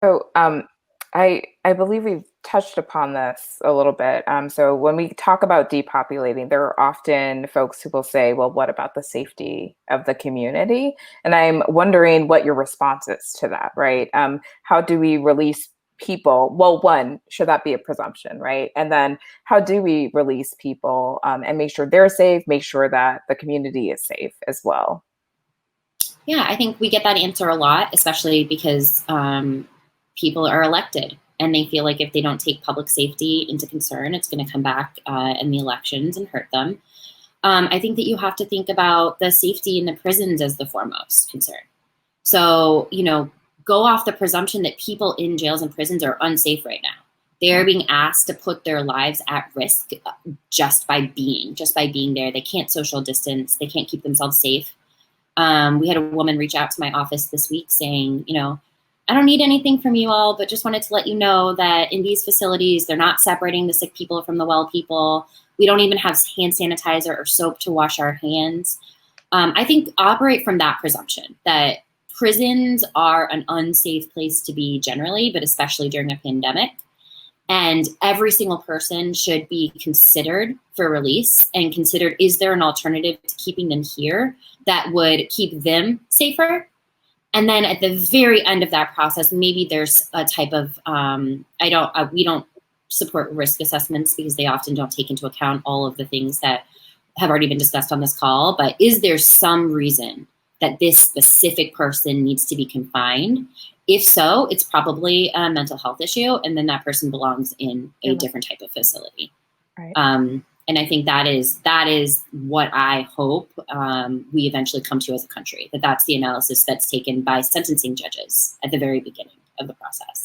So, I believe we've touched upon this a little bit. So when we talk about depopulating, there are often folks who will say, "Well, what about the safety of the community?" And I'm wondering what your response is to that, right? How do we release people? Well, one, should that be a presumption, right? And then how do we release people and make sure they're safe, make sure that the community is safe as well? Yeah, I think we get that answer a lot, especially because people are elected and they feel like if they don't take public safety into concern, it's going to come back in the elections and hurt them. I think that you have to think about the safety in the prisons as the foremost concern. So, go off the presumption that people in jails and prisons are unsafe right now. They're being asked to put their lives at risk just by being there. They can't social distance. They can't keep themselves safe. We had a woman reach out to my office this week saying, I don't need anything from you all, but just wanted to let you know that in these facilities, they're not separating the sick people from the well people. We don't even have hand sanitizer or soap to wash our hands. I think operate from that presumption that prisons are an unsafe place to be generally, but especially during a pandemic. And every single person should be considered for release and considered, is there an alternative to keeping them here that would keep them safer? And then at the very end of that process, maybe there's a type of, we don't support risk assessments because they often don't take into account all of the things that have already been discussed on this call. But is there some reason that this specific person needs to be confined? If so, it's probably a mental health issue, and then that person belongs in a Yeah, different type of facility. right. And I think that is what I hope we eventually come to as a country. That's the analysis that's taken by sentencing judges at the very beginning of the process.